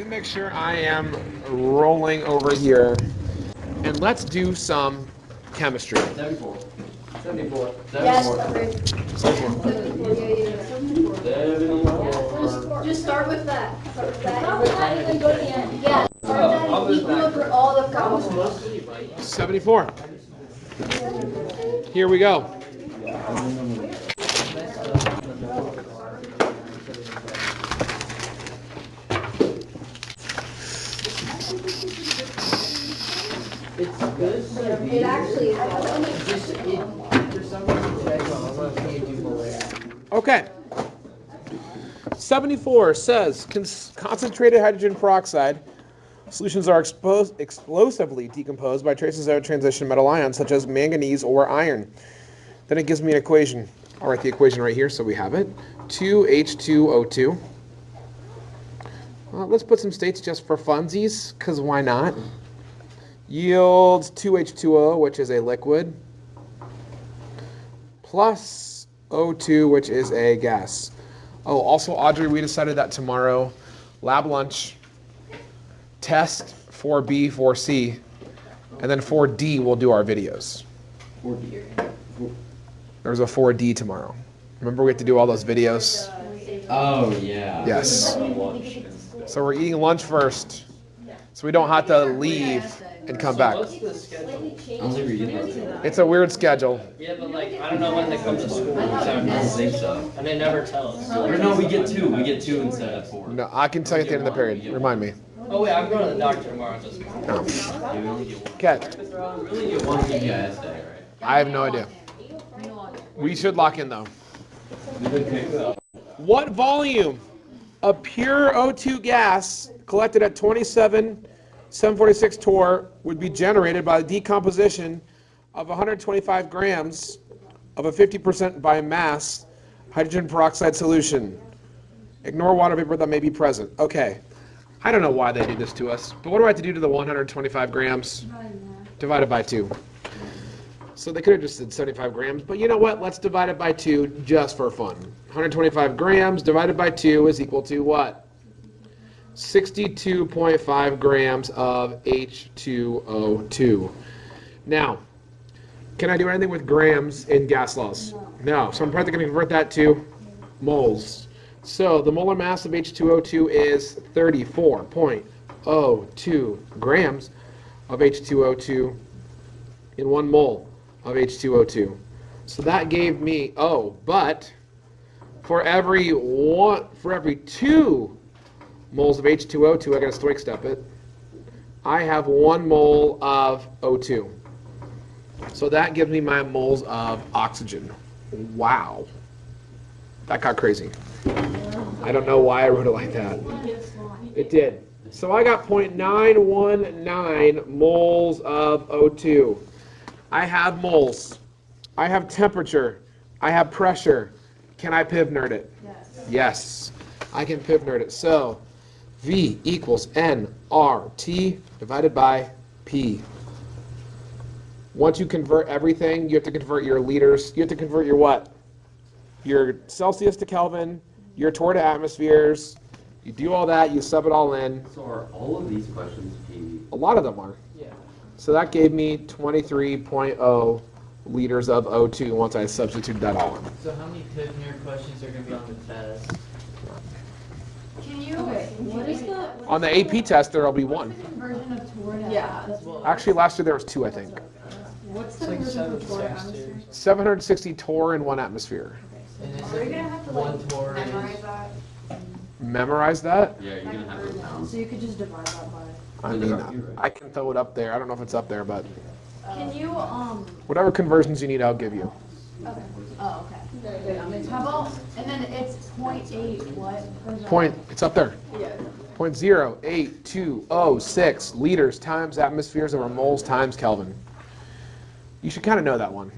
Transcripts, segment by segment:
make sure I am rolling over here. And let's do some chemistry. 74. 74. Yes, 74. just start with that. Start with that. And go to the end. Yeah, start that and equal over all the columns. 74. Here we go. It's good. It actually is. For some reason, Okay. 74 says concentrated hydrogen peroxide solutions are explosively decomposed by traces of transition metal ions such as manganese or iron. Then it gives me an equation. I'll write the equation right here so we have it. 2H2O2. Let's put some states just for funsies, because why not? Yields 2H2O, which is a liquid, plus O2, which is a gas. Oh, also, Audrey, we decided that tomorrow, lab lunch, test 4B, 4C, and then 4D we'll do our videos. 4D. There's a 4D tomorrow. Remember we have to do all those videos? Oh, yeah. Yes. So we're eating lunch first, so we don't have to leave and come back. What's the schedule? I'll never eat that. It's a weird schedule. Yeah, but like, I don't know when they come to school. I don't think so. And they never tell us. Or no, we get two. We get two instead of four. No, I can tell you at the end of the period. Remind me. Oh wait, I'm going to the doctor tomorrow. Just No. Yeah, we only get one. Okay. We only get one PBIS day, right? I have no idea. We should lock in though. Okay. What volume of pure O2 gas collected at 746 torr would be generated by the decomposition of 125 grams of a 50% by mass hydrogen peroxide solution? Ignore water vapor that may be present. Okay. I don't know why they do this to us, but what do I have to do to the 125 grams divided by 2? So they could have just said 75 grams, but you know what? Let's divide it by 2 just for fun. 125 grams divided by 2 is equal to what? 62.5 grams of H2O2. Now, can I do anything with grams in gas laws? No. So I'm probably going to convert that to moles. So the molar mass of H2O2 is 34.02 grams of H2O2 in 1 mole of H2O2. So that gave me, but for every 2 moles of H2O2, I got to Stoich step it, I have 1 mole of O2. So that gives me my moles of oxygen. Wow. That got crazy. I don't know why I wrote it like that. It did. So I got 0.919 moles of O2. I have moles. I have temperature. I have pressure. Can I piv nerd it? Yes. I can piv nerd it. So V equals nRT divided by P. Once you convert everything, you have to convert your liters. You have to convert your what? Your Celsius to Kelvin, your torr to atmospheres. You do all that, you sub it all in. So are all of these questions P? A lot of them are. yeah. So that gave me 23.0 liters of O2 once I substituted that all in. So how many Pivner questions are going to be on the test? Can you, what is the? On the AP test, there'll be 1. Conversion of torr to yeah. Actually, last year there was 2, I think. What's the It's like conversion of torr to 760. atmosphere? 760 torr in 1 atmosphere. And is Are you it gonna have to one like torr memorize is that? Memorize that? Yeah, you're gonna have to pound. So you could just divide that by. I mean, I can throw it up there. I don't know if it's up there, but Can you whatever conversions you need, I'll give you. okay. Oh, okay. How about, and then it's 0.8 what? It's up there. Yeah. 0.08206 liters times atmospheres over moles times Kelvin. You should kind of know that one,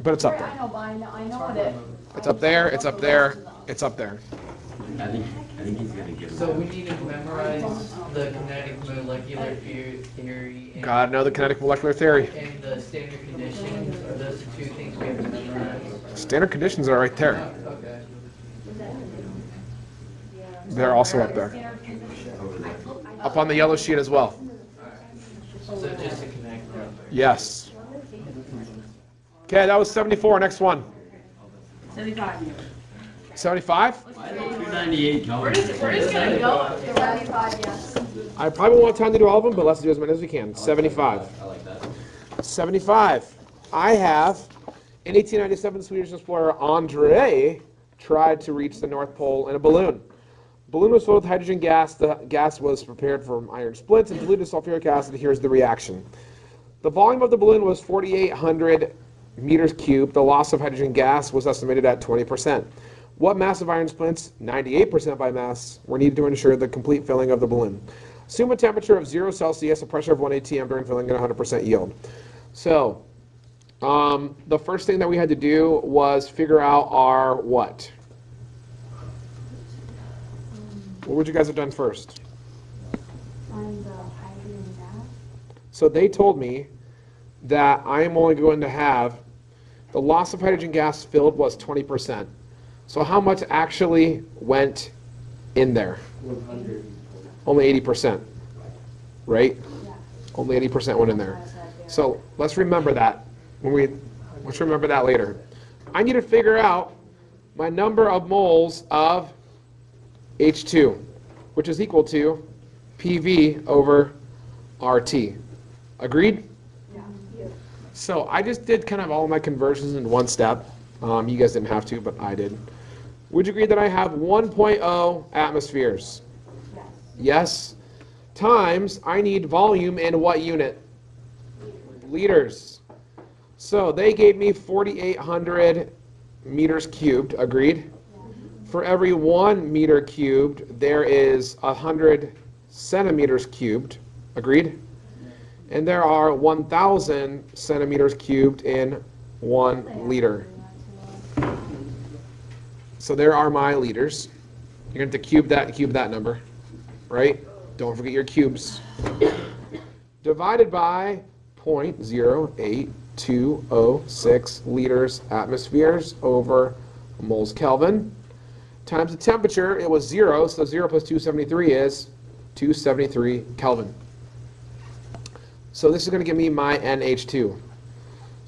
but it's up I there. know, but I know what it. It's up there, it's up there, it's up there. I think he's gonna give. So we need to memorize the kinetic molecular theory and, Gotta know the kinetic molecular theory. and the standard conditions. Are those the 2 things we have to memorize? Standard conditions are right there. Okay. They're also up there. up on the yellow sheet as well. So just to connect. Yes. Okay, that was 74. Next one. 75. 75? Why is it 298 going? We're just gonna go up to 75, yes. I probably won't have time to do all of them, but let's do as many as we can. 75. I like that. 75. I have, in 1897, Swedish explorer André tried to reach the North Pole in a balloon. The balloon was filled with hydrogen gas. The gas was prepared from iron splits and diluted sulfuric acid. Here's the reaction. The volume of the balloon was 4,800 meters cubed. The loss of hydrogen gas was estimated at 20%. What mass of iron splits, 98% by mass, were needed to ensure the complete filling of the balloon? Assume a temperature of 0 Celsius, a pressure of 1 atm during filling, and 100% yield. So, the first thing that we had to do was figure out our what? What would you guys have done first? Find the hydrogen gas. So they told me that I am only going to have the loss of hydrogen gas filled was 20%. So how much actually went in there? 100. Only 80%, right? Yeah. Only 80% went in there. So let's remember that let's remember that later. I need to figure out my number of moles of H2, which is equal to PV over RT. Agreed? Yeah. So I just did kind of all my conversions in one step. You guys didn't have to, but I did. Would you agree that I have 1.0 atmospheres? Yes. Yes. Times, I need volume in what unit? Liters. So they gave me 4,800 meters cubed. Agreed? For every 1 meter cubed, there is 100 centimeters cubed. Agreed? And there are 1,000 centimeters cubed in 1 liter. So there are my liters. You're going to cube that number, right? Don't forget your cubes. Divided by 0.08206 liters atmospheres over moles Kelvin times the temperature. It was 0, so 0 plus 273 is 273 Kelvin. So this is going to give me my NH2. So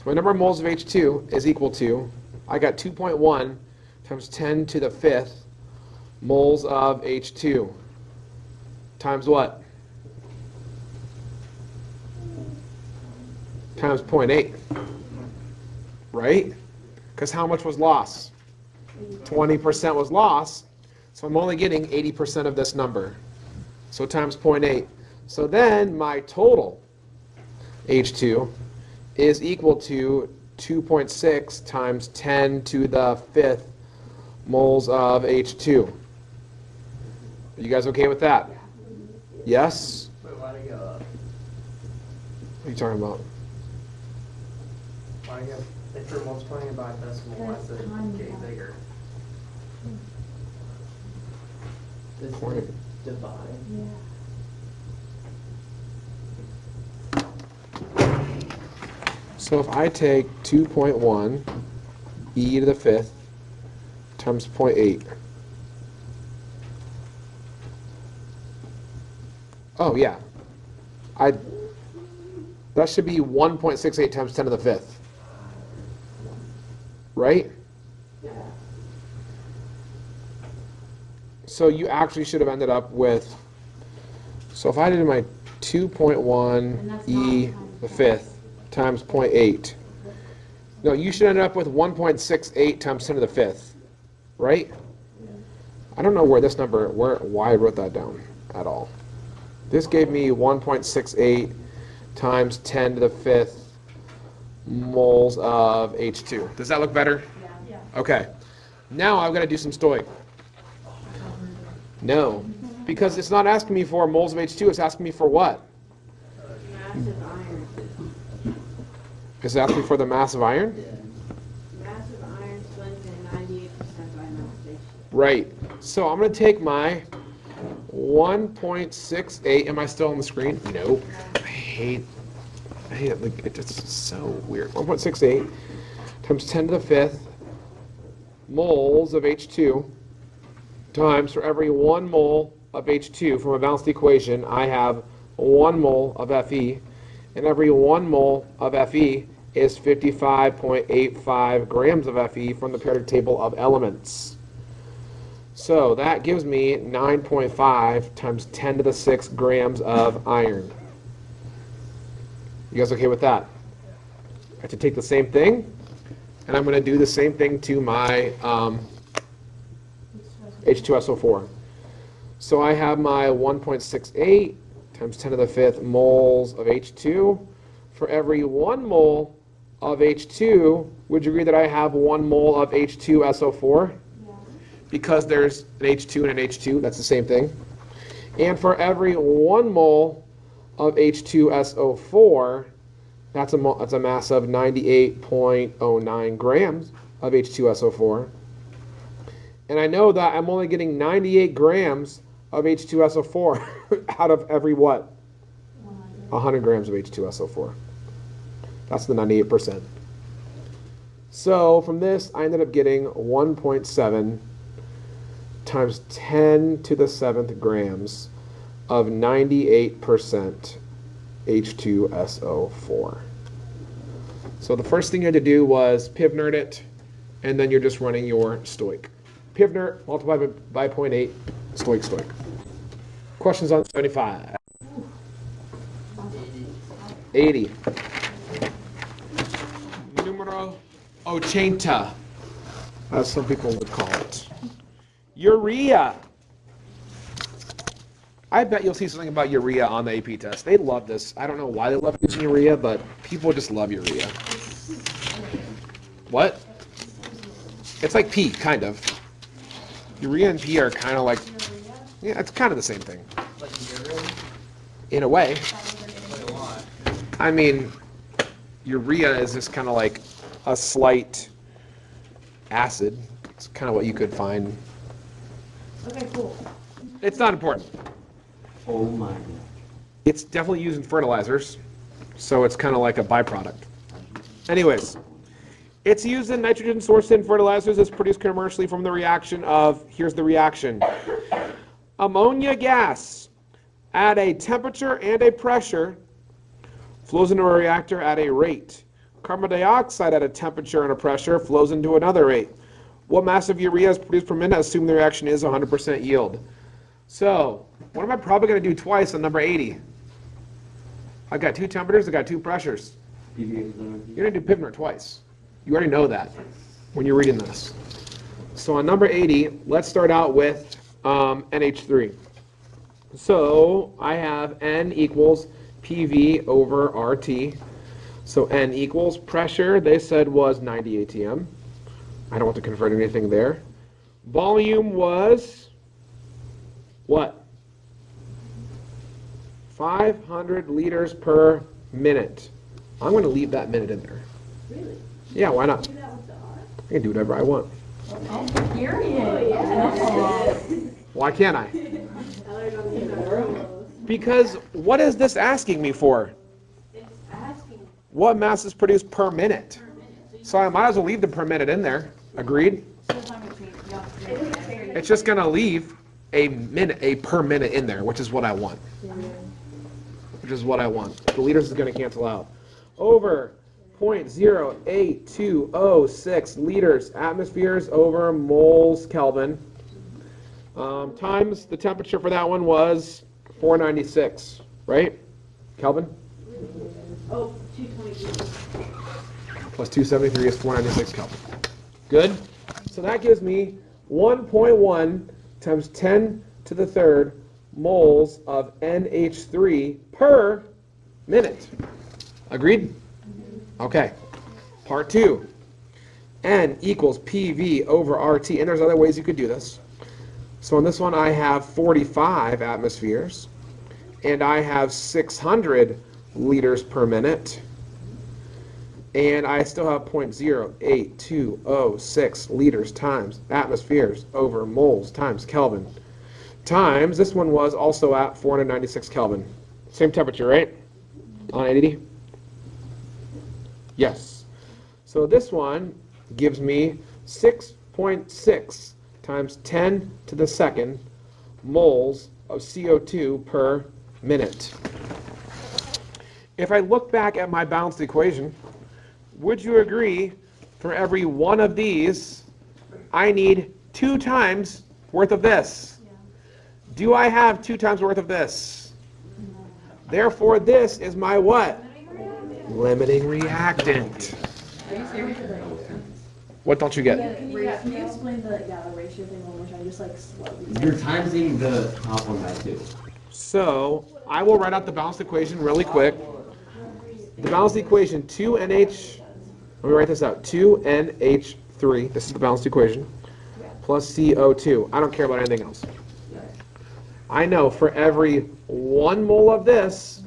my number of moles of H2 is equal to, I got 2.1 times 10 to the 5th moles of H2 times what? Times 0.8, right? Because how much was lost? 20% was lost, so I'm only getting 80% of this number. So times 0.8. So then my total H2 is equal to 2.6 times 10 to the 5th moles of H2. Are you guys okay with that? Yes? Wait, why'd it go up? What are you talking about? Why'd it go? If you're multiplying it by a decimal, why is it getting bigger? This Point. is divide. Yeah. So if I take 2.1 e to the 5th times 0.8. Oh yeah. That should be 1.68 times 10 to the 5th. Right? So you actually should have ended up with, so if I did my 2.1 e the 5th times 0.8. No, you should end up with 1.68 times 10 to the 5th, right? I don't know where this number, why I wrote that down at all. This gave me 1.68 times 10 to the 5th moles of H2. Does that look better? Yeah. Okay. Now I've got to do some stoic. No, because it's not asking me for moles of H2, it's asking me for what? Massive iron. It's asking me for the mass of iron? Massive iron splits in 98% by mass. Right. So I'm going to take my 1.68. Am I still on the screen? Nope. I hate it. Like, it's just so weird. 1.68 times 10 to the 5th moles of H2 times for every 1 mole of H2 from a balanced equation, I have 1 mole of Fe, and every 1 mole of Fe is 55.85 grams of Fe from the periodic table of elements. So that gives me 9.5 times 10 to the 6 grams of iron. You guys okay with that? I have to take the same thing, and I'm going to do the same thing to my H2SO4. So I have my 1.68 times 10 to the 5th moles of H2. For every 1 mole of H2, would you agree that I have 1 mole of H2SO4? Yeah. Because there's an H2 and an H2, that's the same thing. And for every 1 mole of H2SO4, that's a mass of 98.09 grams of H2SO4. And I know that I'm only getting 98 grams of H2SO4 out of every what? 100 grams of H2SO4. That's the 98%. So from this, I ended up getting 1.7 times 10 to the 7th grams of 98% H2SO4. So the first thing you had to do was PivNerd it, and then you're just running your stoic. PivNerd multiplied by 0.8, stoic. Questions on 75? 80. Numero 80, as some people would call it. Urea. I bet you'll see something about urea on the AP test. They love this. I don't know why they love using urea, but people just love urea. What? It's like P, kind of. Urea and P are kind of like, yeah, it's kind of the same thing. In a way. I mean, urea is just kind of like a slight acid. It's kind of what you could find. Okay, cool. It's not important. Oh my God. It's definitely used in fertilizers, so it's kind of like a byproduct. Anyways, it's used in nitrogen sourced in fertilizers. It's produced commercially from the reaction of, here's the reaction. Ammonia gas at a temperature and a pressure flows into a reactor at a rate. Carbon dioxide at a temperature and a pressure flows into another rate. What mass of urea is produced per minute, assuming the reaction is 100% yield? So, what am I probably going to do twice on number 80? I got 2 temperatures, I got 2 pressures. You're going to do PivNerd twice. You already know that when you're reading this. So on number 80, let's start out with NH3. So I have N equals PV over RT. So N equals pressure, they said was 90 atm. I don't want to convert anything there. Volume was what? 500 liters per minute. I'm going to leave that minute in there. Really? Yeah, why not? Do that with the R? I can do whatever I want. Oh, period. Why can't I? I learned on the other. Because what is this asking me for? It's asking What mass is produced per minute? per minute. So I might as well leave the per minute in there. Agreed? It's just going to leave a per minute in there, which is what I want. Which is what I want. The liters is going to cancel out. Over 0.08206 liters atmospheres over moles Kelvin. Times the temperature for that one was 496, right? Kelvin? Oh, 223. Plus 273 is 496 Kelvin. Good? So that gives me 1.1 times 10 to the third moles of NH3 per minute. Agreed? Okay. Part 2. N equals PV over RT. And there's other ways you could do this. So on this one, I have 45 atmospheres. And I have 600 liters per minute. And I still have 0.08206 liters times atmospheres over moles times Kelvin. Times, this one was also at 496 Kelvin. Same temperature, right? On 80? Yes. So this one gives me 6.6 times 10 to the second moles of CO2 per minute. If I look back at my balanced equation, would you agree for every one of these, I need 2 times worth of this? Do I have 2 times worth of this? Therefore, this is my what? Limiting reactant. What don't you get? Can you explain the ratio thing one more time, just like slowly? You're timesing the top one by 2. So I will write out the balanced equation really quick. The balanced equation, 2NH, let me write this out, 2NH3, this is the balanced equation, plus CO2. I don't care about anything else. I know for every 1 mole of this,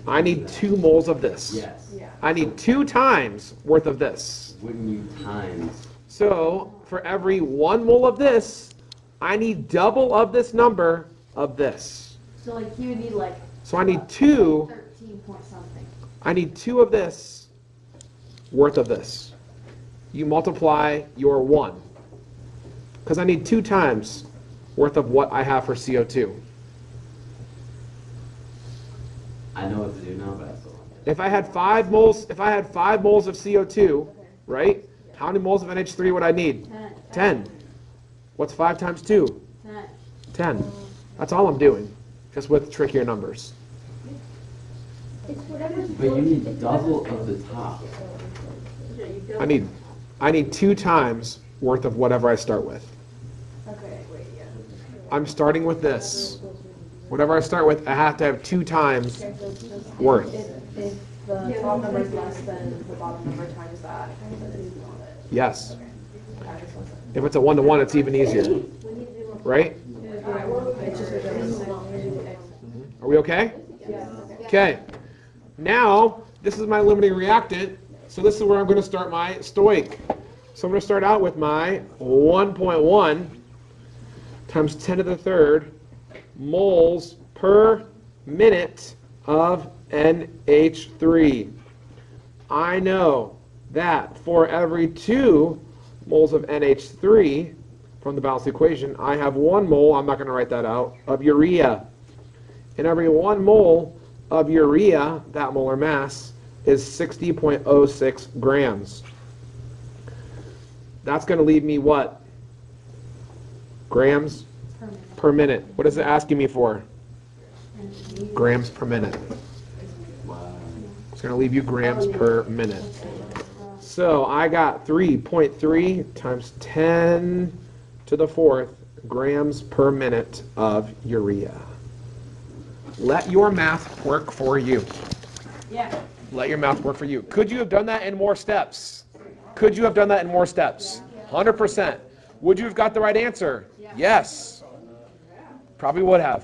I need 2 moles of this. Yes. I need 2 times worth of this. Wouldn't you times? So for every 1 mole of this, I need double of this number of this. So like you would need like So I need 2, 13 point something. I need 2 of this worth of this. You multiply your 1. Because I need 2 times worth of what I have for CO2. I know what to do now, but I still want to. If I had 5 moles, if I had 5 moles of CO2, right? How many moles of NH3 would I need? 10. What's 5 times 2? 10. That's all I'm doing, just with trickier numbers. But you need double of the top. I need 2 times worth of whatever I start with. Okay, wait, yeah. I'm starting with this. Whatever I start with, I have to have 2 times worth. If the top number is less than the bottom number times that, then it's not it. Yes. If it's a 1-to-1, it's even easier. Right? It's just Are we okay? Okay. Now, this is my limiting reactant, so this is where I'm going to start my stoic. So I'm going to start out with my 1.1 times 10 to the third moles per minute of NH3. I know that for every 2 moles of NH3 from the balanced equation, I have 1 mole, I'm not going to write that out, of urea. And every 1 mole of urea, that molar mass, is 60.06 grams. That's going to leave me what? Grams per minute. What is it asking me for? Grams per minute. It's going to leave you grams per minute. So I got 3.3 times 10 to the 4th grams per minute of urea. Let your math work for you. Yeah. Let your math work for you. Could you have done that in more steps? Could you have done that in more steps? 100%. Would you have got the right answer? Yes. Probably would have.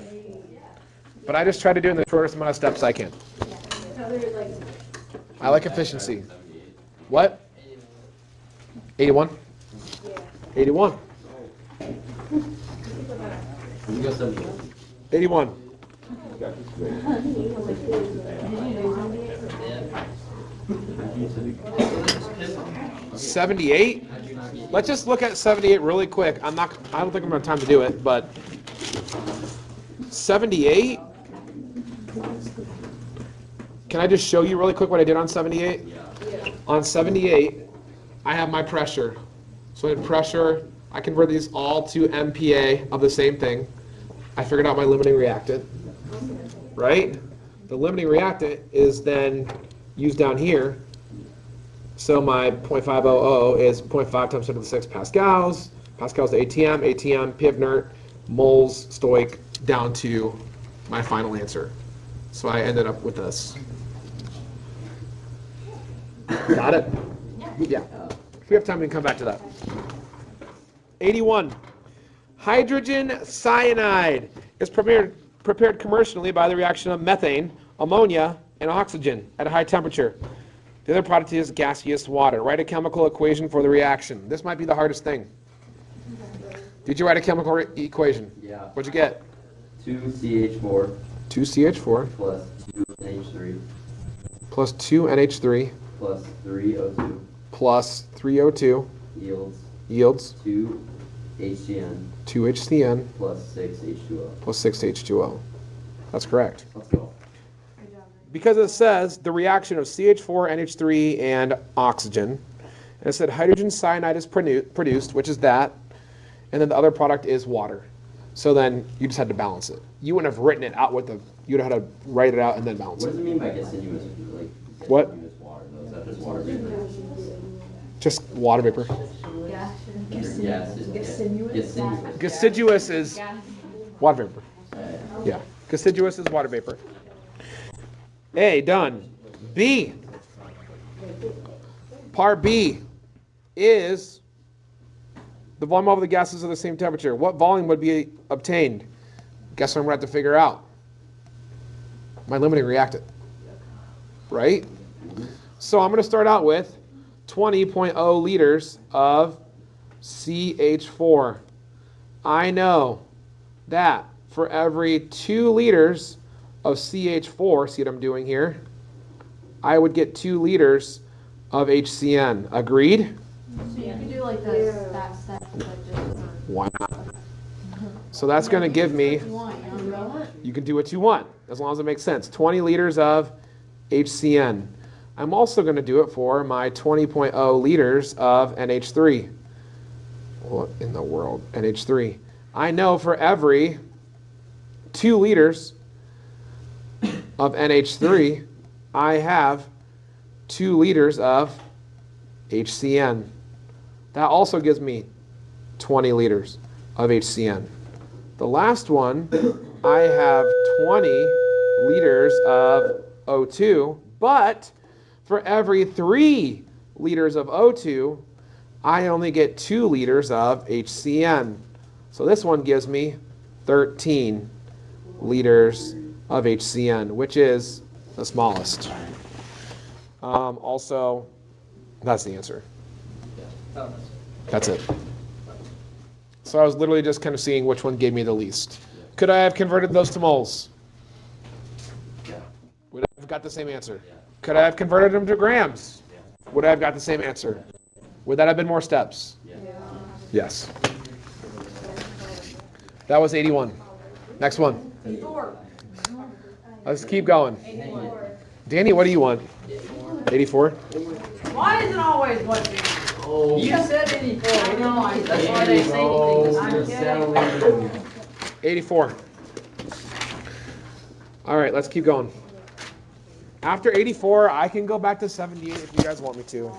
But I just try to do it in the shortest amount of steps I can. I like efficiency. What? 81? 81. You got 78. 81. 78? Let's just look at 78 really quick. I don't think I'm going to have time to do it, but 78? Can I just show you really quick what I did on 78? On 78, I have my pressure. So in pressure, I convert these all to MPa of the same thing. I figured out my limiting reactant, right? The limiting reactant is then used down here. So my 0.500 is 0.5 times 10 to the 6 pascals. Pascals to ATM, ATM, Pivnert, moles, stoic, down to my final answer. So I ended up with this. Got it? Yeah. If we have time, we can come back to that. 81. Hydrogen cyanide is prepared commercially by the reaction of methane, ammonia, and oxygen at a high temperature. The other product is gaseous water. Write a chemical equation for the reaction. This might be the hardest thing. Did you write a chemical equation? Yeah. What'd you get? 2CH4 2CH4 plus 2NH3 plus 2NH3 plus 3O2 plus 3O2 yields yields 2 HCN 2HCN plus 6 H2O. plus 6H2O. That's correct. Let's go. Because it says the reaction of CH4, NH3, and oxygen. And it said hydrogen cyanide is produced, which is that. And then the other product is water. So then you just had to balance it. You wouldn't have written it out with the, you'd have had to write it out and then balance What does it. it mean by gaseous? Like, What? gaseous water, though? Is that just water vapor? Just water vapor. Gaseous. Deciduous is water vapor. Yeah. Deciduous is water vapor. A, done. B. Part B is the volume of the gases of the same temperature. What volume would be obtained? Guess what I'm going to have to figure out? My limiting reactant. Right? So I'm going to start out with 20.0 liters of CH4. I know that for every 2 liters of CH4, see what I'm doing here? I would get 2 liters of HCN. Agreed? So you can do like this, that step, like just. Why not? So that's going to give me, you can do what you want, as long as it makes sense. 20 liters of HCN. I'm also going to do it for my 20.0 liters of NH3. What in the world? NH3. I know for every 2 liters of NH3, I have 2 liters of HCN. That also gives me 20 liters of HCN. The last one, I have 20 liters of O2, but for every 3 liters of O2, I only get 2 liters of HCN. So this one gives me 13 liters of HCN, which is the smallest. Also, that's the answer. That's it. So I was literally just kind of seeing which one gave me the least. Could I have converted those to moles? Yeah. Would I have got the same answer? Could I have converted them to grams? Would I have got the same answer? Would that have been more steps? Yes. That was 81. Next one. Let's keep going. Danny, what do you want? 84? Why is it always what you said 84? I know. That's why they say anything. I'm kidding. 84. All right, let's keep going. After 84, I can go back to 78 if you guys want me to.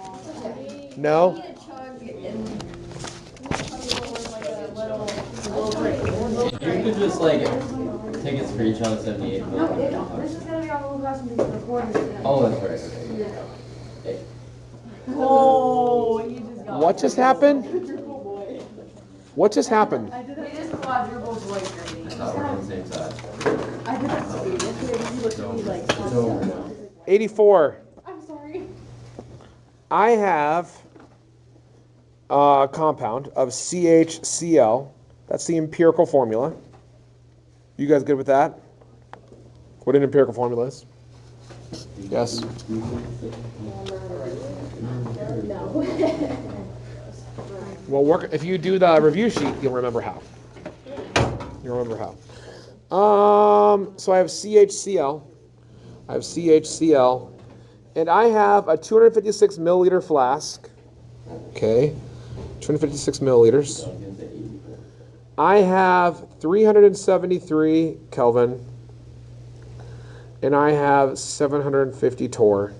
No? You could just like take a screenshot of 78. This is gonna be on Google Class and be recorded. Oh, that's right. Okay. Oh, you just got. What just happened? What just happened? We just quadrupled Blake I rating. thought we were on the same side. I did that to you yesterday because you looked at me like. It's over now. 84. I'm sorry. I have a compound of CHCl. That's the empirical formula. You guys good with that? What an empirical formula is? Yes. Well, if you do the review sheet, you'll remember how. You'll remember how. So I have CHCl. I have CHCl. And I have a 256 milliliter flask. Okay. 256 milliliters. I have 373 Kelvin. And I have 750 torr.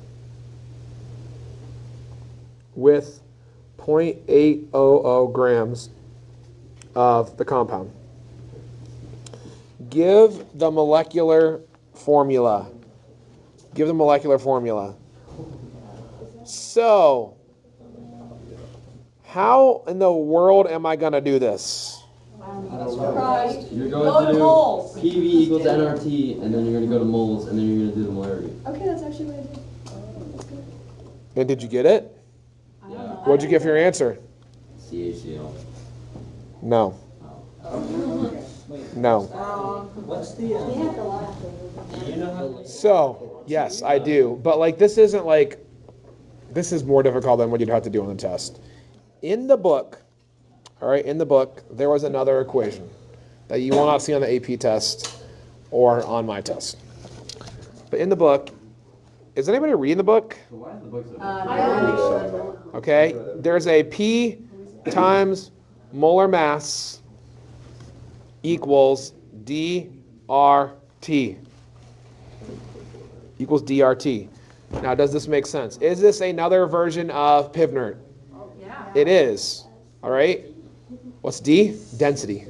With 0.800 grams of the compound. Give the molecular formula. Give the molecular formula. So, how in the world am I going to do this? You're going to do PV equals nRT, and then you're going to go to moles, and then you're going to do the molarity. Okay, that's actually what I did. And did you get it? Yeah. What'd you get for your answer? CHCl. No. No. So, yes, I do. But like this isn't like, this is more difficult than what you'd have to do on the test. In the book, all right, in the book, there was another equation that you will not see on the AP test or on my test. But in the book, is anybody reading the book? So why is the book so Okay, there's a P times molar mass equals DRT. Equals DRT. Now, does this make sense? Is this another version of Pivnert? Yeah. It is. All right. What's D? Density.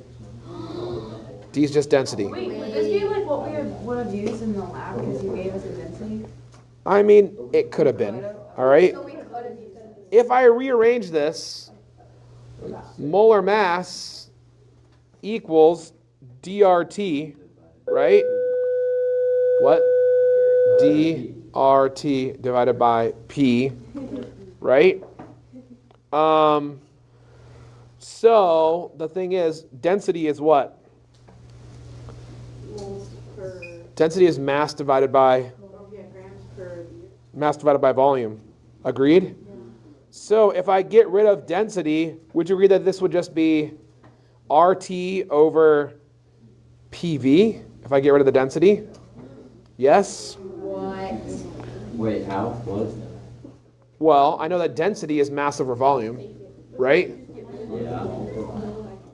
D is just density. Wait, would this be like what we would have used in the lab because you gave us a density? I mean, it could have been. All right. So we could have used it. If I rearrange this, molar mass equals DRT, right? What? DRT divided by P, right? So the thing is, density is what? Moles per, Density is mass divided by grams per. mass divided by volume. Agreed? So if I get rid of density, would you agree that this would just be RT over PV if I get rid of the density? Yes? Wait, how? What? Well, I know that density is mass over volume, right? Yeah.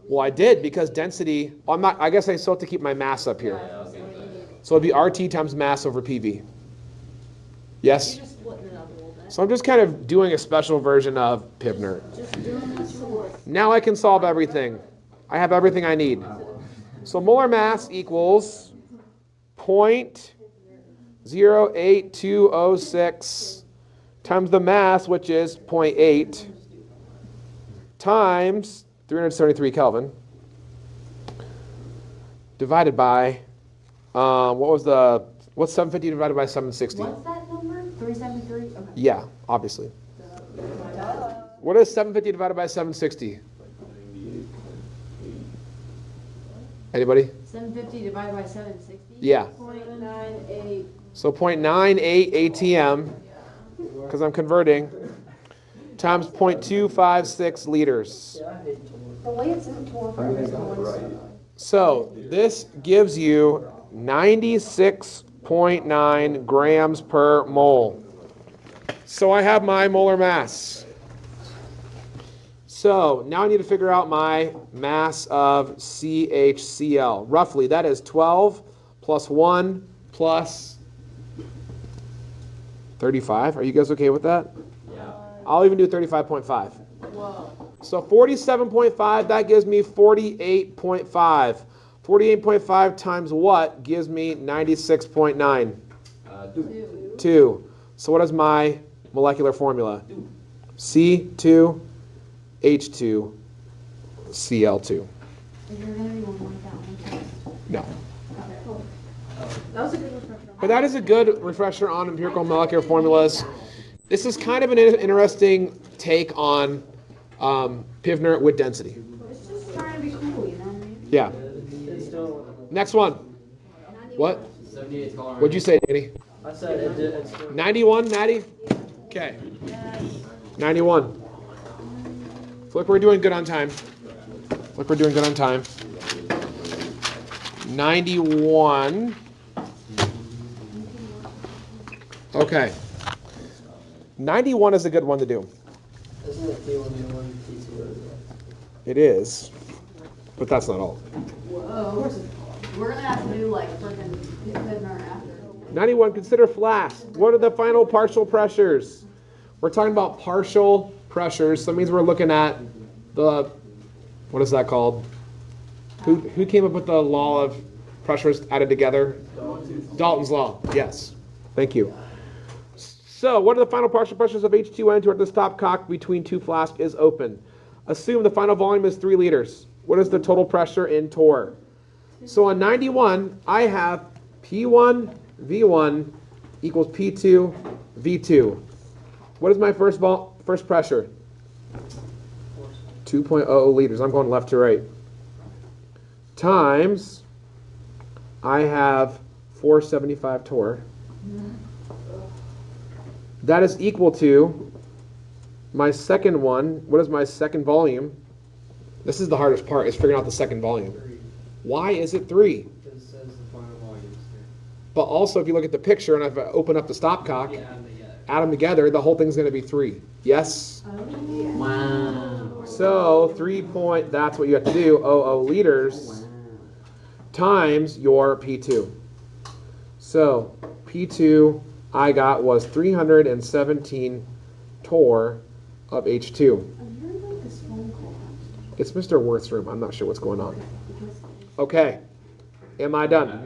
Well, I did because density, I guess I still have to keep my mass up here. So it'd be RT times mass over PV. Yes? So I'm just kind of doing a special version of Pivnert. Now I can solve everything. I have everything I need. So molar mass equals 0.08206 times the mass, which is 0.8, times 373 Kelvin, divided by, what's 750 divided by 760? What's that number? 373? Okay. Yeah, obviously. What is 750 divided by 760? Anybody? 750 divided by 760? Yeah. 0.98. So 0.98 ATM, because I'm converting, times 0.256 liters. The way it's in torque is going. So this gives you 96.9 grams per mole. So I have my molar mass. So now I need to figure out my mass of CHCl. Roughly, that is 12 plus 1 plus 35. Are you guys okay with that? Yeah. I'll even do 35.5. So 47.5, that gives me 48.5. 48.5 times what gives me 96.9? 2. So what is my molecular formula? C2H2Cl2. Is there going to be one like that one? No. That was a good refresher. But that is a good refresher on empirical molecular formulas. This is kind of an interesting take on Pivnert with density. It's just trying to be cool, you know what I mean? Yeah. Next one. What? 78 tolerance. What'd you say, Danny? I said it did. It's 91, Maddie? Okay. 91. Flip, we're doing good on time. Flip, we're doing good on time. 91. Okay. 91 is a good one to do. Isn't it T1, T1, T2? It is, but that's not all. Whoa. We're going to have to do like freaking Pivnert after. 91, consider flask. What are the final partial pressures? We're talking about partial pressures. So that means we're looking at the, what is that called? Who came up with the law of pressures added together? Dalton's law. Yes. Thank you. So what are the final partial pressures of H2N2 where the stopcock between two flasks is open? Assume the final volume is 3 liters. What is the total pressure in torr? So on 91, I have P1 V1 equals P2 V2. What is my first pressure? 2.00 liters. I'm going left to right. Times, I have 475 torr. That is equal to my second one. What is my second volume? This is the hardest part, is figuring out the second volume. Why is it 3? Because it says the final volume is 3. But also, if you look at the picture, and if I open up the stopcock, Yeah, add them together. add them together, the whole thing's going to be 3. Yes? Wow. So 3 point, that's what you have to do, 00 liters times your P2. So P2 I got was 317 torr of H2. It's Mr. Worth's room. I'm not sure what's going on. Okay. Am I done?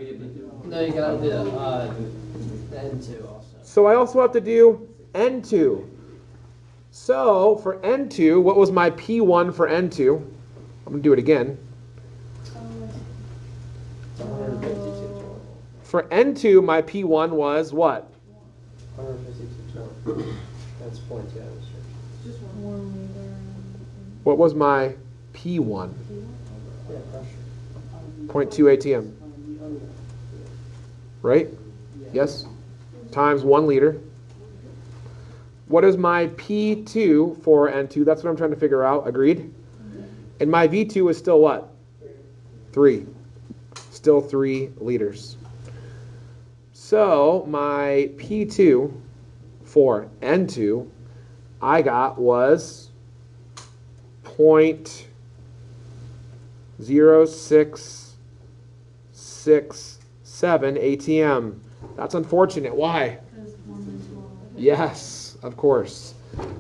No, you gotta do the N2 also. So I also have to do N2. So for N2, what was my P1 for N2? I'm going to do it again. It's 152 total. For N2, my P1 was what? 152 total. That's 0.2 atmosphere. What was my P1? Yeah, pressure. 0.2 ATM. Right? Yes? Times 1 liter. What is my P2 for N2? That's what I'm trying to figure out. Agreed? And my V2 is still what? 3. Still 3 liters. So my P2 for N2 I got was 0.0667 ATM. That's unfortunate. Why? Yes, of course.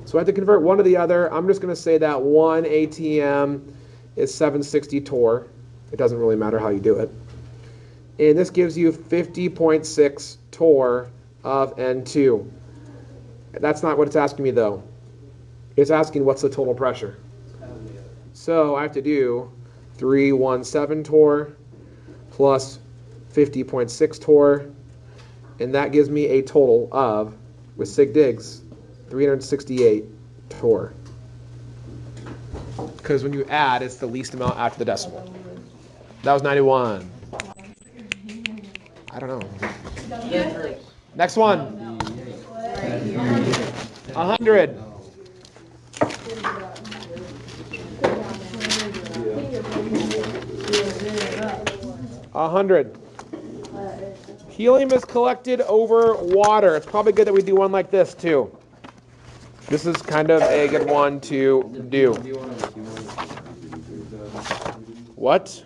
So I have to convert one to the other. I'm just going to say that 1 ATM is 760 torr. It doesn't really matter how you do it. And this gives you 50.6 torr of N2. That's not what it's asking me though. It's asking what's the total pressure. So I have to do 317 torr plus 50.6 torr, and that gives me a total of, with sig digs, 368 torr. Because when you add, it's the least amount after the decimal. That was 91. I don't know. Next one. 100. Helium is collected over water. It's probably good that we do one like this too. This is kind of a good one to do. What?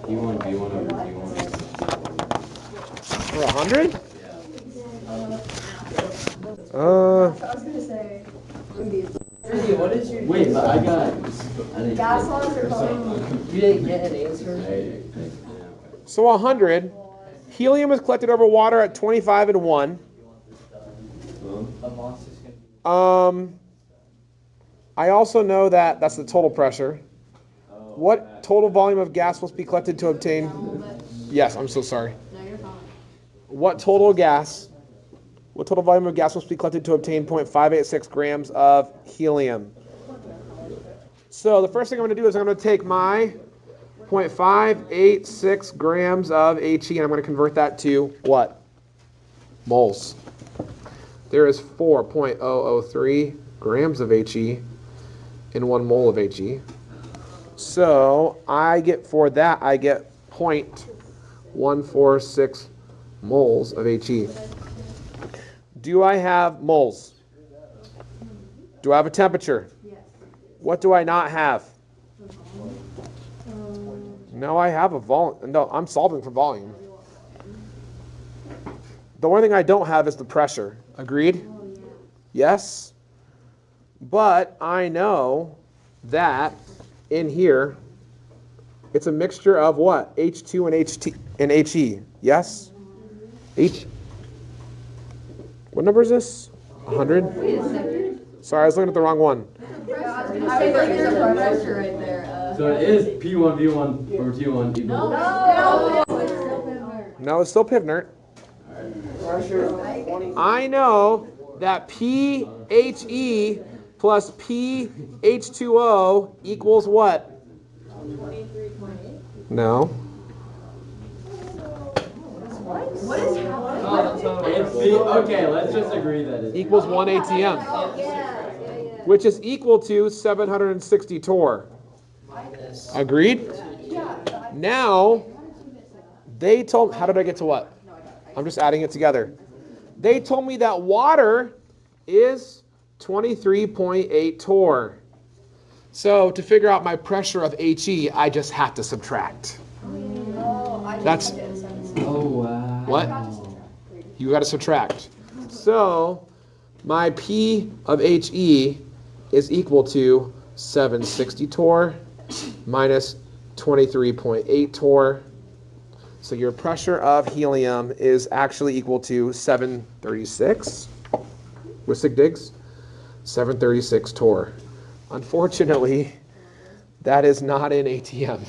V1 over V1. For 100? I was gonna say. What is your Wait, but I didn't Gas get- laws are coming. You didn't get an answer? So 100. Helium is collected over water at 25 and 1. I also know that that's the total pressure. What total volume of gas must be collected to obtain? Yes, I'm so sorry. No, you're fine. What total volume of gas must be collected to obtain 0.586 grams of helium? So the first thing I'm going to do is I'm going to take my 0.586 grams of He, and I'm going to convert that to what? Moles. There is 4.003 grams of He in 1 mole of He. So I get 0.146 moles of He. Do I have moles? Do I have a temperature? Yes. What do I not have? No, I have a volume. No, I'm solving for volume. The only thing I don't have is the pressure. Agreed? Yes? But I know that in here, it's a mixture of what? H2 and He. Yes? What number is this? 100? Sorry, I was looking at the wrong one. I was like, there's a pressure right there. So it is P1 V1 over T1 equals. No, it's still Pivnert. I know that PHE plus PH2O equals what? 23.8. No. What is happening? It's okay, let's just agree that it's Equals 1 ATM, Oh, yeah. which is equal to 760 torr. minus. Agreed? Now, they told, how did I get to what? I'm just adding it together. They told me that water is 23.8 torr. So to figure out my pressure of HE, I just have to subtract. That's, Oh, wow. what? You got to subtract. So my P of HE is equal to 760 torr minus 23.8 torr. So your pressure of helium is actually equal to 736 with sig digs, 736 torr. Unfortunately, that is not in ATM.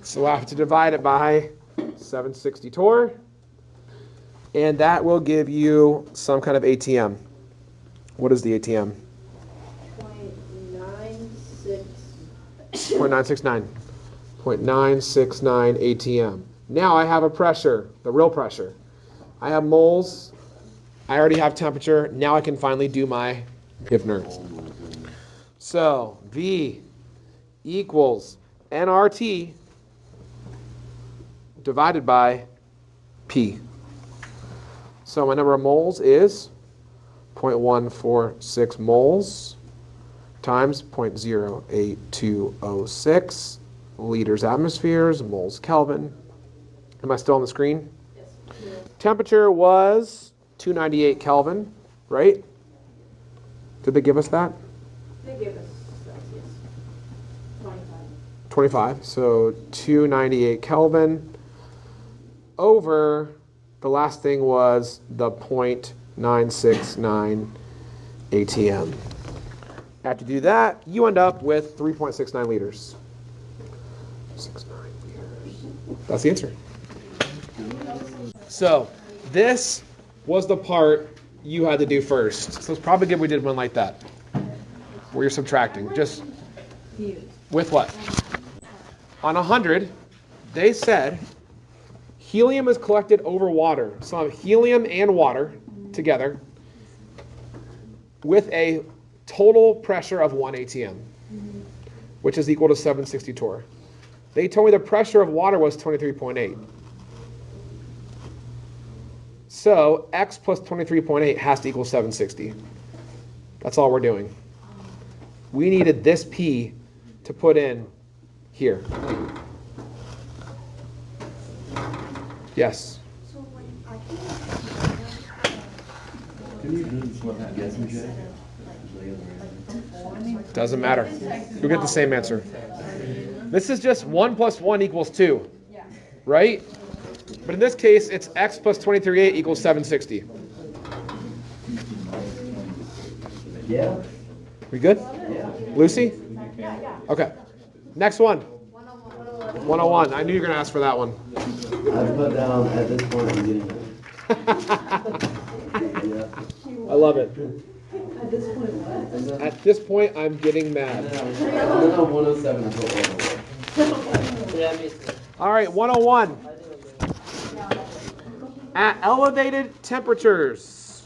So I have to divide it by 760 torr, and that will give you some kind of ATM. What is the ATM? 0.969. 0.969 ATM. Now I have a pressure, the real pressure. I have moles. I already have temperature. Now I can finally do my Hifner. So V equals nRT divided by P. So my number of moles is 0.146 moles times 0.08206 liters atmospheres, moles Kelvin. Am I still on the screen? Yes. Temperature was 298 Kelvin, right? Did they give us that? They gave us Celsius. 25. 25. So 298 Kelvin over, the last thing was the 0.969 ATM. After you do that, you end up with 3.69 liters. 69 liters. That's the answer. So this was the part you had to do first. So it's probably good we did one like that, where you're subtracting. Just with what? On 100, they said helium is collected over water. So I have helium and water together with a total pressure of 1 ATM, which is equal to 760 torr. They told me the pressure of water was 23.8. So X plus 23.8 has to equal 760. That's all we're doing. We needed this P to put in here. Yes? Doesn't matter. You'll get the same answer. This is just 1 plus 1 equals 2. Right? But in this case, it's X plus 23.8 equals 760. Yeah. We good? Yeah. Lucy? Okay. Next one. 101. I knew you were going to ask for that one. I put down at this point I'm getting it. Yeah. I love it. At this point, what? At this point, I'm getting And mad. then on 107 I put all the way. Yeah, me too. All right, 101. At elevated temperatures.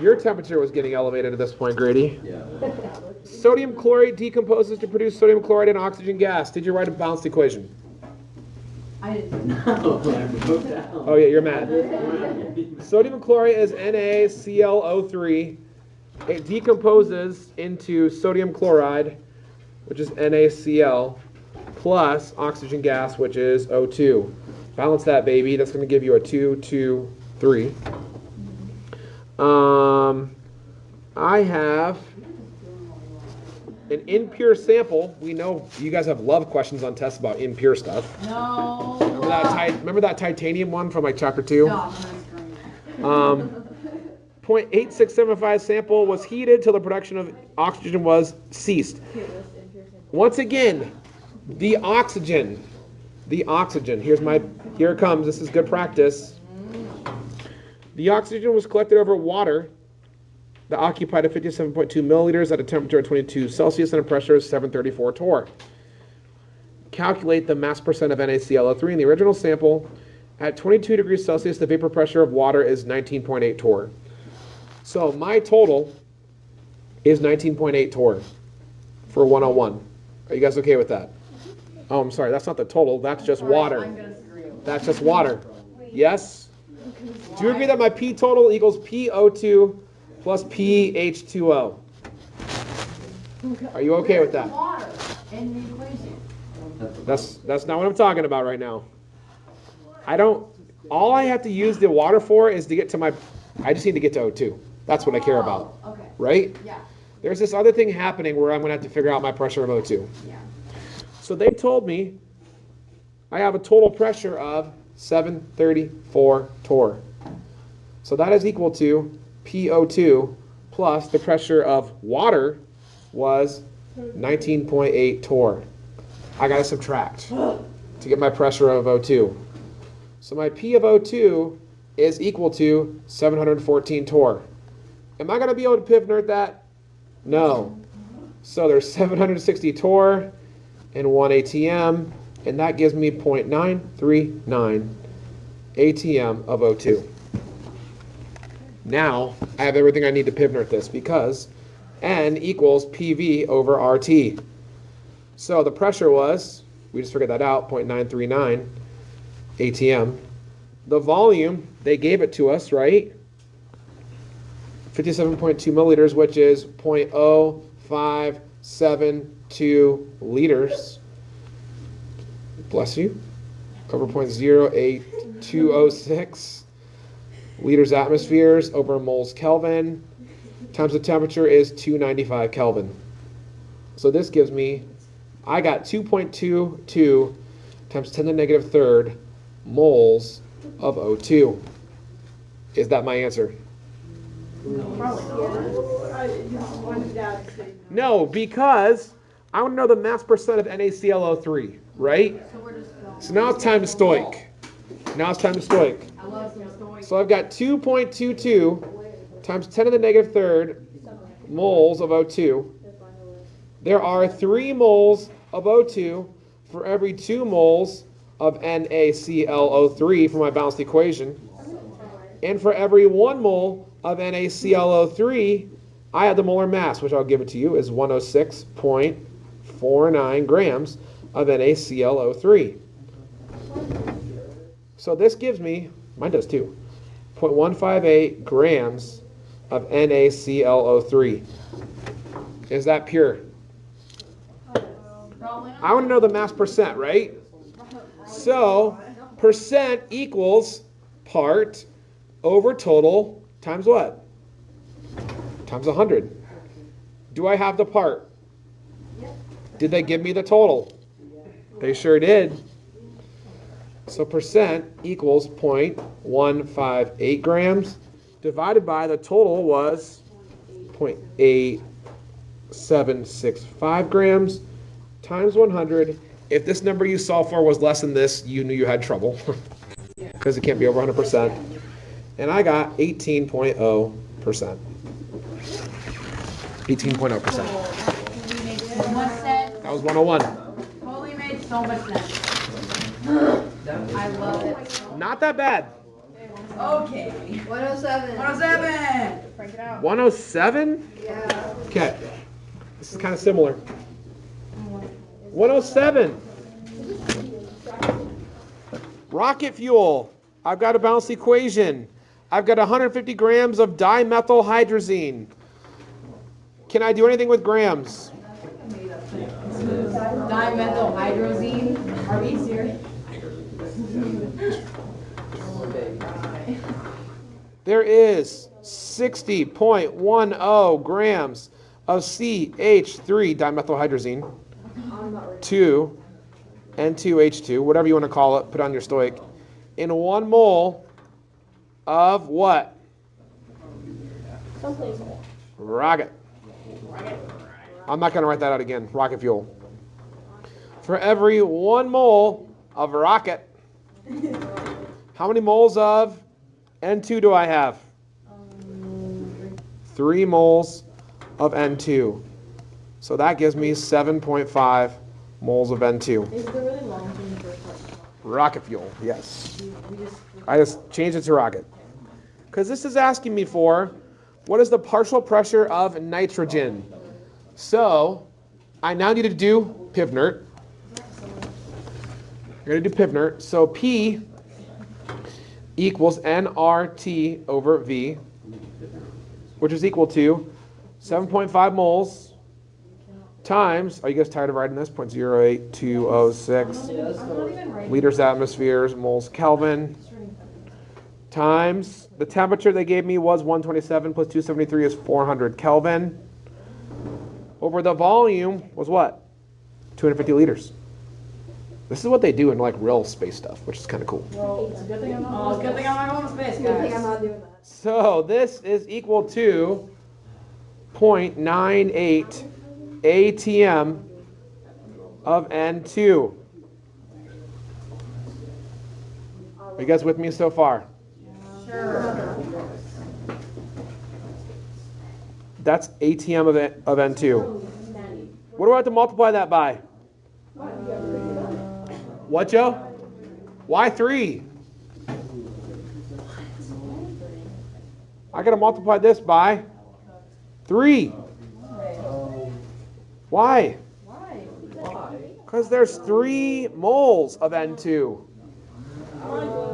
Your temperature was getting elevated at this point, Grady. Yeah. Sodium chlorate decomposes to produce sodium chloride and oxygen gas. Did you write a balanced equation? I didn't. No, I wrote down. Oh yeah, you're mad. Sodium chlorate is NaClO3. It decomposes into sodium chloride, which is NaCl, plus oxygen gas, which is O2. Balance that, baby. That's going to give you a 2, 2, 3. I have an impure sample. We know you guys have love questions on tests about impure stuff. No. Remember that titanium one from like chapter 2? No, I'm not screwing. 0.8675 sample was heated till the production of oxygen was ceased. Once again, the oxygen, here it comes, this is good practice. The oxygen was collected over water that occupied at 57.2 milliliters at a temperature of 22 Celsius and a pressure of 734 torr. Calculate the mass percent of NaClO3 in the original sample. At 22 degrees Celsius, the vapor pressure of water is 19.8 torr. So my total is 19.8 torr for 101. Are you guys okay with that? Oh, I'm sorry, that's not the total, that's just water. I'm gonna screw you. That's just water. Yes? Do you agree that my P total equals PO2 plus PH2O? Are you okay with that? Water in the equation. That's not what I'm talking about right now. All I have to use the water for is to get to I just need to get to O2. That's what I care about, Okay. right? Yeah. There's this other thing happening where I'm going to have to figure out my pressure of O2. Yeah. So they told me I have a total pressure of 734 torr. So that is equal to PO2 plus the pressure of water was 19.8 torr. I got to subtract to get my pressure of O2. So my P of O2 is equal to 714 torr. Am I going to be able to pivnert that? No. So there's 760 torr and 1 ATM, and that gives me 0.939 ATM of O2. Now I have everything I need to pivnert this because N equals PV over RT. So the pressure was, we just figured that out, 0.939 ATM. The volume, they gave it to us, right? 57.2 milliliters, which is 0.0572 liters. Bless you. Over 0.08206 liters atmospheres over moles Kelvin times the temperature is 295 Kelvin. So this gives me, I got 2.22 times 10 to the negative third moles of O2. Is that my answer? No, because I want to know the mass percent of NaClO3, right? So now it's time to stoic. So I've got 2.22 times 10 to the negative third moles of O2. There are 3 moles of O2 for every 2 moles of NaClO3 for my balanced equation. And for every 1 mole of NaClO3, I have the molar mass, which I'll give it to you, is 106.49 grams of NaClO3. So this gives me, mine does too, 0.158 grams of NaClO3. Is that pure? I want to know the mass percent, right? So percent equals part over total times what? Times 100. Do I have the part? Did they give me the total? They sure did. So percent equals 0.158 grams divided by the total was 0.8765 grams times 100. If this number you solved for was less than this, you knew you had trouble because it can't be over 100%. And I got 18.0%. 18.0%. That was 101. Totally made so much sense. I love it. Not that bad. Okay. 107. 107. Crank it out. 107? Yeah. Okay. This is kind of similar. 107. Rocket fuel. I've got a balanced equation. I've got 150 grams of dimethylhydrazine. Can I do anything with grams? Dimethylhydrazine. Are we serious? There is 60.10 grams of CH3 dimethylhydrazine, 2 N2H2, whatever you want to call it, put on your stoic, in 1 mole of what? Rocket. I'm not going to write that out again. Rocket fuel. For every 1 mole of rocket, how many moles of N2 do I have? 3 moles of N2. So that gives me 7.5 moles of N2. Is the really long thing the first part? Rocket fuel, yes. I just changed it to rocket. Because this is asking me for what is the partial pressure of nitrogen. So I now need to do Pivnert. You're going to do Pivnert. So P equals nRT over V, which is equal to 7.5 moles times, are you guys tired of writing this? 0.08206 liters atmospheres, moles Kelvin, times the temperature they gave me was 127 plus 273 is 400 Kelvin. Over the volume was what? 250 liters. This is what they do in like real space stuff, which is kind of cool. Well, it's a good thing I'm not going to space, Good thing I'm guys. not doing that. So this is equal to 0.98 ATM of N2. Are you guys with me so far? Sure. That's ATM of N2. What do I have to multiply that by? What, Joe? Why 3? I got to multiply this by 3. Why? Because there's 3 moles of N2.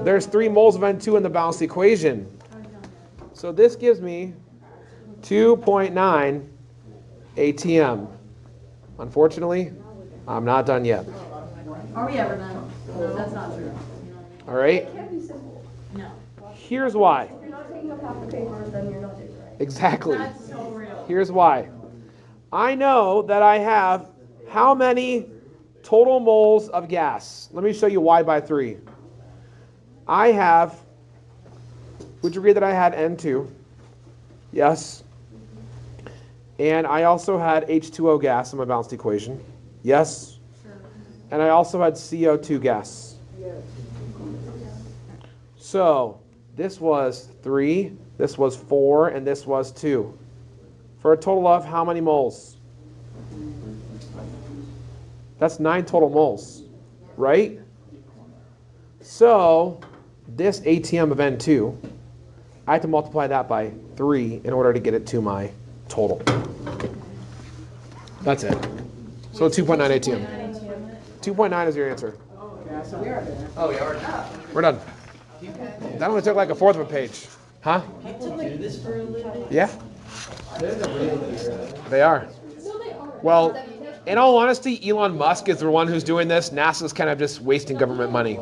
There's 3 moles of N2 in the balanced equation. So this gives me 2.9 ATM. Unfortunately, I'm not done yet. Are we ever done? No, that's not true. All right? No. Here's why. If you're not taking up half the paper, then you're not doing it right. Exactly. That's so real. Here's why. I know that I have how many total moles of gas? Let me show you why by 3. I have, would you agree that I had N2? Yes. And I also had H2O gas in my balanced equation. Yes. And I also had CO2 gas. So this was 3, this was 4, and this was 2. For a total of how many moles? That's 9 total moles, right? So this ATM of N2, I have to multiply that by 3 in order to get it to my total. That's it. So 2.9 ATM. 2.9 is your answer. Oh, we are. We're done. That only took like a fourth of a page. Huh? People do this for a living? Yeah, They're the real hero. they are. Well, in all honesty, Elon Musk is the one who's doing this. NASA's kind of just wasting government money.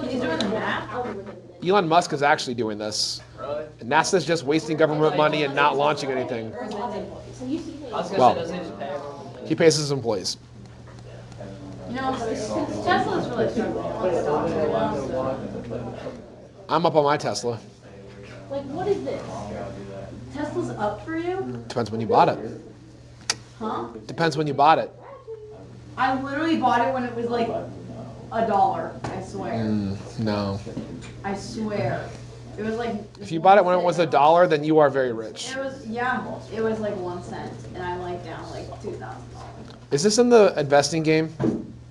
He's doing the math? Elon Musk is actually doing this. NASA's just wasting government money and not launching anything. I was gonna Well. say, doesn't he just pay? He pays his employees. You know, Tesla's really struggling. I'm up on my Tesla. Like, what is this? Tesla's up for you? Depends when you bought it. Huh? Depends when you bought it. I literally bought it when it was like $1, I swear. No. I swear. It was like. If you bought it when it was $1, then you are very rich. It was, yeah, it was like 1 cent, and I'm like down like $2,000. Is this in the investing game?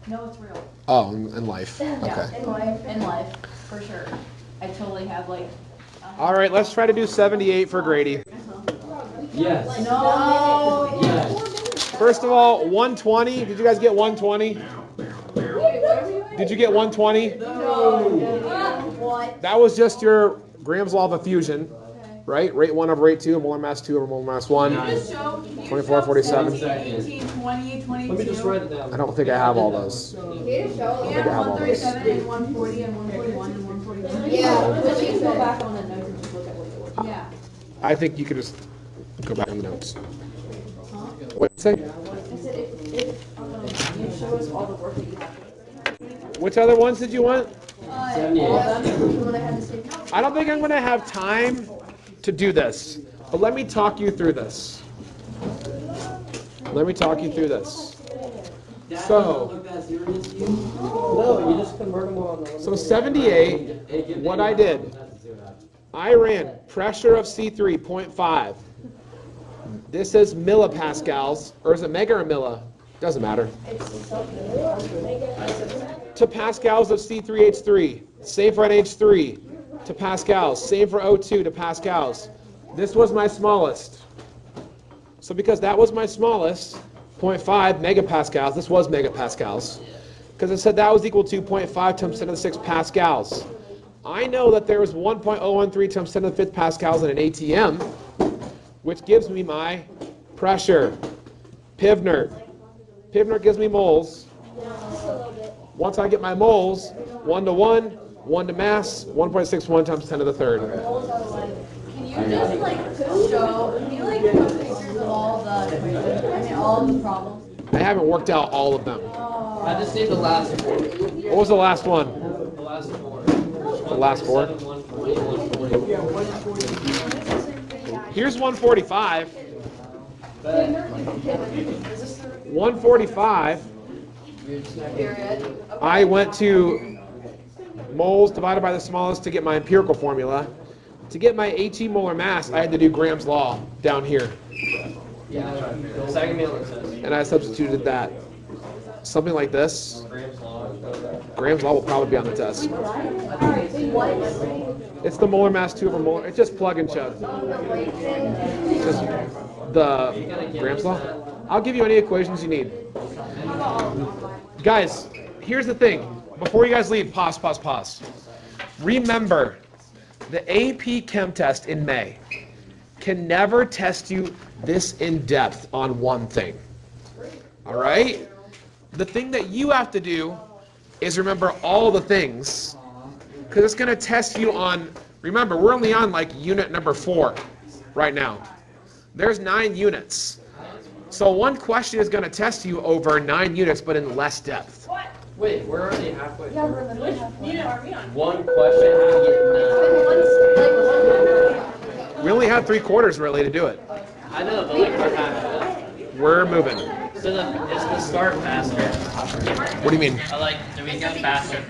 No, it's real. Oh, in life. Okay. Yeah, in life, for sure. I totally have like. All right, let's try to do 78 for Grady. Yes. No. Yes. First of all, 120. Did you guys get 120? Did you get 120? What? That was just your Graham's law of diffusion, right? Rate 1 over rate 2, molar mass 2 over molar mass 1. Just show. 24, 47. 18, 20, 22. Let me just write it down. I don't think I have all those. Here to show. think I have all those. 137 and 140 and 141 and 141. Yeah. But you can go back on the notes and just look at what you were. Yeah. I think you could just go back on the notes. What did you say? I said if you show us all the work that you have. Which other ones did you want? 78. I don't think I'm going to have time to do this, but let me talk you through this. Let me talk you through this. Dad So- doesn't look that serious to you? No, you just convert them all on the. So 78, what I did, I ran pressure of C3, 0.5. This is millipascals, or is it mega or milli? Doesn't matter. To pascals of C3H3, same for NH3, to pascals, same for O2 to pascals. This was my smallest. So because that was my smallest, 0.5 megapascals. This was megapascals. Because it said that was equal to 0.5 times 10 to the 6 pascals. I know that there is 1.013 times 10 to the 5th pascals in an ATM, which gives me my pressure. Pivner. Pivner gives me moles. Once I get my moles, 1 to 1, 1 to mass, 1.61 times 10 to the 3rd. Can you just like show, can you like show pictures of all the problems? I haven't worked out all of them. I just need the last four. What was the last one? The last four. The last four? 140, 140. Here's 145. 145. I went to moles divided by the smallest to get my empirical formula. To get my HE molar mass, I had to do Graham's law down here. Yeah, second meal it says. And I substituted that. Something like this. Graham's law. Graham's law will probably be on the test. It's the molar mass 2 over molar. It's just plug and chug. It's just the Graham's law. I'll give you any equations you need. Guys, here's the thing. Before you guys leave, pause. Remember, the AP Chem test in May can never test you this in depth on one thing. All right? The thing that you have to do is remember all the things, because it's going to test you on, remember, we're only on like unit number 4 right now. There's 9 units. So one question is going to test you over 9 units, but in less depth. Wait, we're already halfway through. Unit are we on? One question, you get 9. We only have 3/4 really to do it. I know, but like we're half of it. We're moving. So is the start faster? What do you mean? Do we go faster?